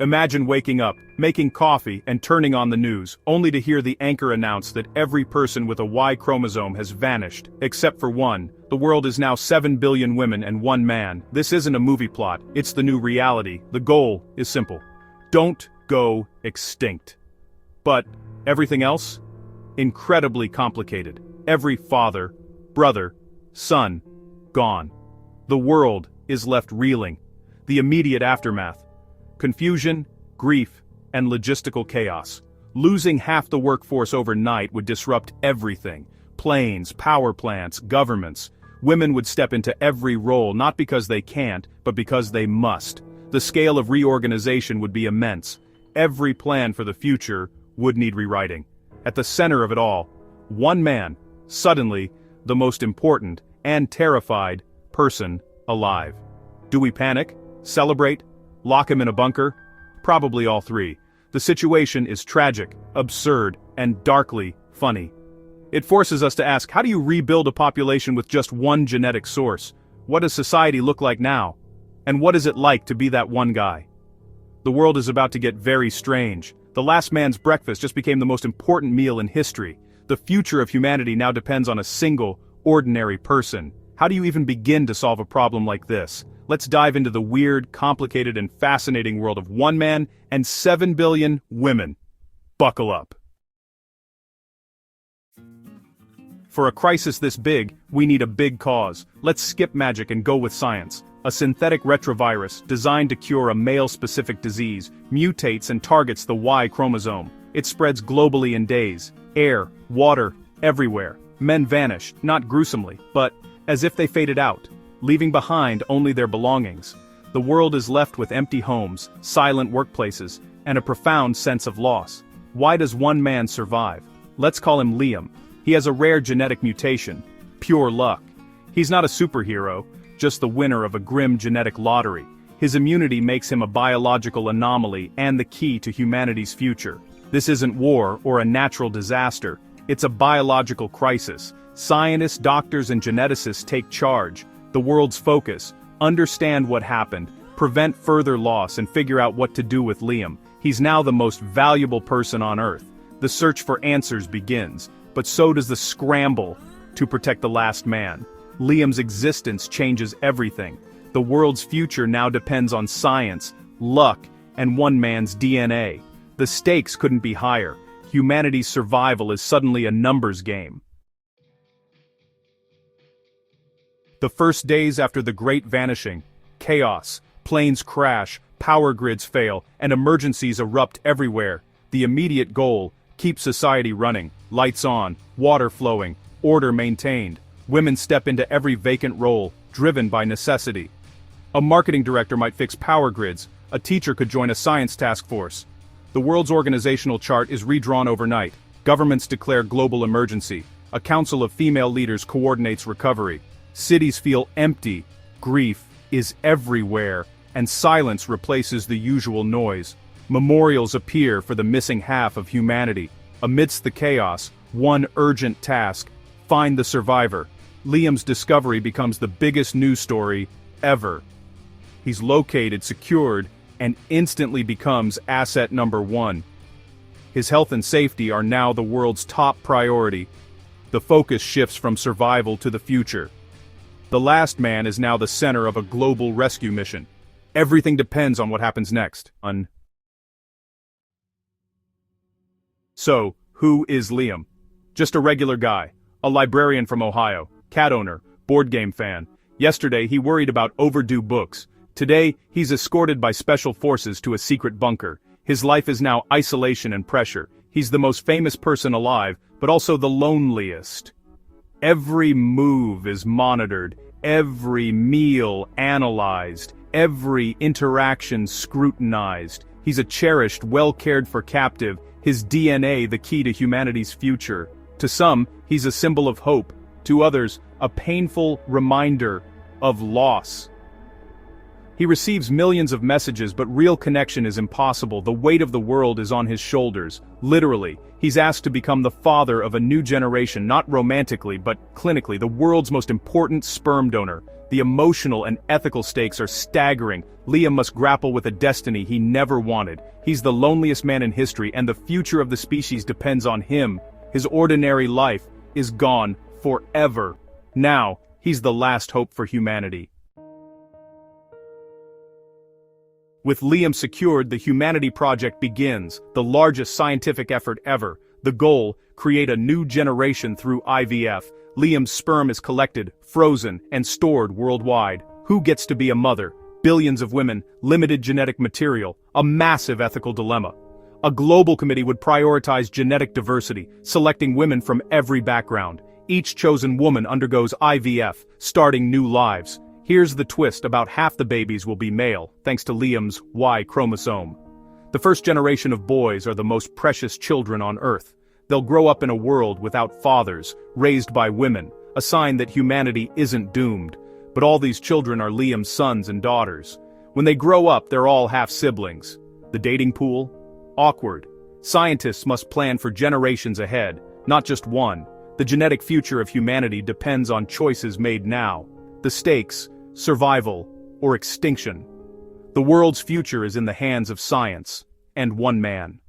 Imagine waking up, making coffee, and turning on the news, only to hear the anchor announce that every person with a Y chromosome has vanished, except for one. The world is now 7 billion women and 1 man. This isn't a movie plot, it's the new reality. The goal is simple. Don't go extinct. But everything else? Incredibly complicated. Every father, brother, son, gone. The world is left reeling. The immediate aftermath. Confusion, grief, and logistical chaos. Losing half the workforce overnight would disrupt everything. Planes, power plants, governments. Women would step into every role not because they can't, but because they must. The scale of reorganization would be immense. Every plan for the future would need rewriting. At the center of it all, one man, suddenly, the most important and terrified person alive. Do we panic? Celebrate? Lock him in a bunker? Probably all three. The situation is tragic, absurd, and darkly funny. It forces us to ask, how do you rebuild a population with just one genetic source? What does society look like now? And what is it like to be that one guy? The world is about to get very strange. The last man's breakfast just became the most important meal in history. The future of humanity now depends on a single, ordinary person. How do you even begin to solve a problem like this? Let's dive into the weird, complicated, and fascinating world of 1 man and 7 billion women. Buckle up. For a crisis this big, we need a big cause. Let's skip magic and go with science. A synthetic retrovirus, designed to cure a male-specific disease, mutates and targets the Y chromosome. It spreads globally in days. Air, water, everywhere. Men vanish, not gruesomely, but as if they faded out, leaving behind only their belongings. The world is left with empty homes, silent workplaces, and a profound sense of loss. Why does 1 man survive? Let's call him Liam. He has a rare genetic mutation. Pure luck. He's not a superhero, just the winner of a grim genetic lottery. His immunity makes him a biological anomaly and the key to humanity's future. This isn't war or a natural disaster. It's a biological crisis. Scientists, doctors, and geneticists take charge. The world's focus. Understand what happened, prevent further loss, and figure out what to do with Liam. He's now the most valuable person on Earth. The search for answers begins, but so does the scramble to protect the last man. Liam's existence changes everything. The world's future now depends on science, luck, and 1 man's DNA. The stakes couldn't be higher. Humanity's survival is suddenly a numbers game. The first days after the Great Vanishing, chaos, planes crash, power grids fail, and emergencies erupt everywhere. The immediate goal, keep society running, lights on, water flowing, order maintained. Women step into every vacant role, driven by necessity. A marketing director might fix power grids, a teacher could join a science task force. The world's organizational chart is redrawn overnight. Governments declare global emergency. A council of female leaders coordinates recovery. Cities feel empty, grief is everywhere, and silence replaces the usual noise. Memorials appear for the missing half of humanity. Amidst the chaos, one urgent task: find the survivor. Liam's discovery becomes the biggest news story ever. He's located, secured, and instantly becomes asset number 1. His health and safety are now the world's top priority. The focus shifts from survival to the future. The last man is now the center of a global rescue mission. Everything depends on what happens next. So, who is Liam? Just a regular guy. A librarian from Ohio. Cat owner. Board game fan. Yesterday he worried about overdue books. Today, he's escorted by special forces to a secret bunker. His life is now isolation and pressure. He's the most famous person alive, but also the loneliest. Every move is monitored, every meal analyzed, every interaction scrutinized. He's a cherished, well-cared-for captive, his DNA the key to humanity's future. To some, he's a symbol of hope. To others, a painful reminder of loss. He receives millions of messages, but real connection is impossible. The weight of the world is on his shoulders. Literally, he's asked to become the father of a new generation, not romantically, but clinically, the world's most important sperm donor. The emotional and ethical stakes are staggering. Liam must grapple with a destiny he never wanted. He's the loneliest man in history, and the future of the species depends on him. His ordinary life is gone forever. Now, he's the last hope for humanity. With Liam secured, the Humanity Project begins, the largest scientific effort ever. The goal, create a new generation through IVF. Liam's sperm is collected, frozen, and stored worldwide. Who gets to be a mother? Billions of women, limited genetic material, a massive ethical dilemma. A global committee would prioritize genetic diversity, selecting women from every background. Each chosen woman undergoes IVF, starting new lives. Here's the twist: about half the babies will be male, thanks to Liam's Y chromosome. The first generation of boys are the most precious children on Earth. They'll grow up in a world without fathers, raised by women, a sign that humanity isn't doomed. But all these children are Liam's sons and daughters. When they grow up, they're all half-siblings. The dating pool? Awkward. Scientists must plan for generations ahead, not just one. The genetic future of humanity depends on choices made now. The stakes: survival or extinction. The world's future is in the hands of science, and one man.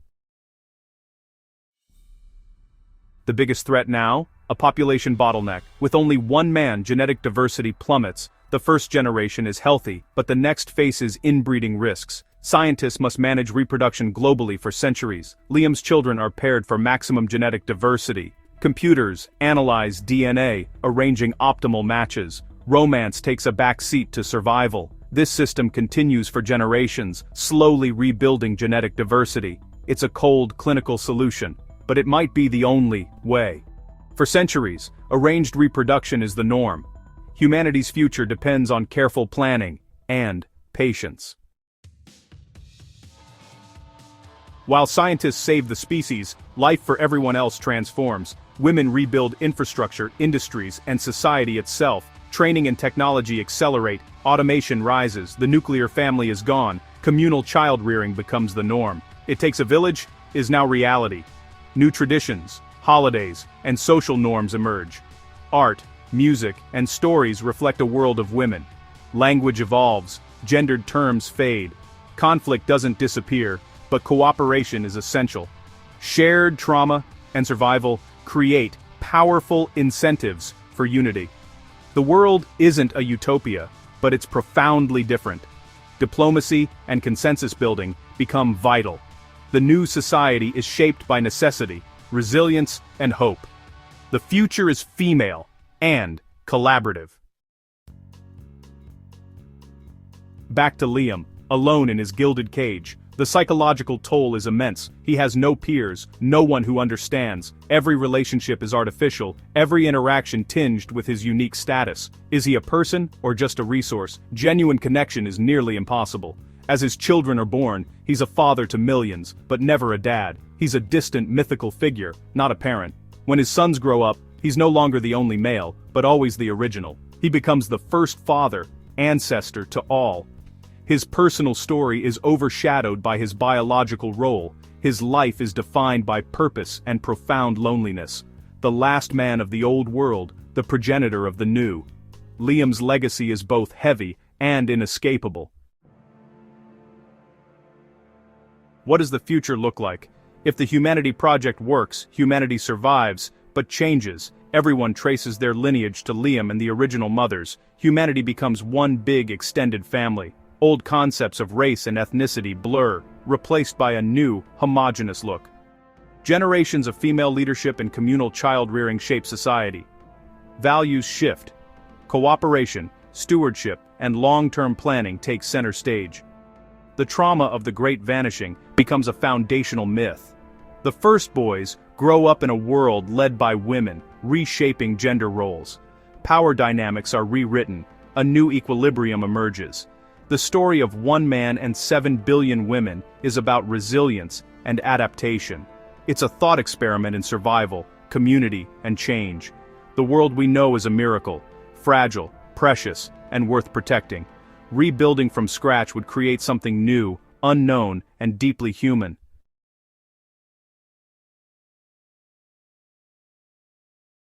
The biggest threat now? A population bottleneck. With only one man, genetic diversity plummets. The first generation is healthy, but the next faces inbreeding risks. Scientists must manage reproduction globally for centuries. Liam's children are paired for maximum genetic diversity. Computers analyze DNA, arranging optimal matches. Romance takes a back seat to survival. This system continues for generations, slowly rebuilding genetic diversity. It's a cold, clinical solution, but it might be the only way. For centuries, arranged reproduction is the norm. Humanity's future depends on careful planning and patience. While scientists save the species, life for everyone else transforms. Women rebuild infrastructure, industries, and society itself. Training and technology accelerate, automation rises, the nuclear family is gone, communal child-rearing becomes the norm. It takes a village is now reality. New traditions, holidays, and social norms emerge. Art, music, and stories reflect a world of women. Language evolves, gendered terms fade. Conflict doesn't disappear, but cooperation is essential. Shared trauma and survival create powerful incentives for unity. The world isn't a utopia, but it's profoundly different. Diplomacy and consensus building become vital. The new society is shaped by necessity, resilience, and hope. The future is female and collaborative. Back to Liam, alone in his gilded cage. The psychological toll is immense. He has no peers, no one who understands. Every relationship is artificial, every interaction tinged with his unique status. Is he a person or just a resource? Genuine connection is nearly impossible. As his children are born, he's a father to millions, but never a dad. He's a distant mythical figure, not a parent. When his sons grow up, he's no longer the only male, but always the original. He becomes the first father, ancestor to all. His personal story is overshadowed by his biological role. His life is defined by purpose and profound loneliness. The last man of the old world, the progenitor of the new. Liam's legacy is both heavy and inescapable. What does the future look like? If the Humanity Project works, humanity survives, but changes. Everyone traces their lineage to Liam and the original mothers. Humanity becomes one big extended family. Old concepts of race and ethnicity blur, replaced by a new, homogeneous look. Generations of female leadership and communal child-rearing shape society. Values shift. Cooperation, stewardship, and long-term planning take center stage. The trauma of the Great Vanishing becomes a foundational myth. The first boys grow up in a world led by women, reshaping gender roles. Power dynamics are rewritten, a new equilibrium emerges. The story of one man and 7 billion women is about resilience and adaptation. It's a thought experiment in survival, community, and change. The world we know is a miracle, fragile, precious, and worth protecting. Rebuilding from scratch would create something new, unknown, and deeply human.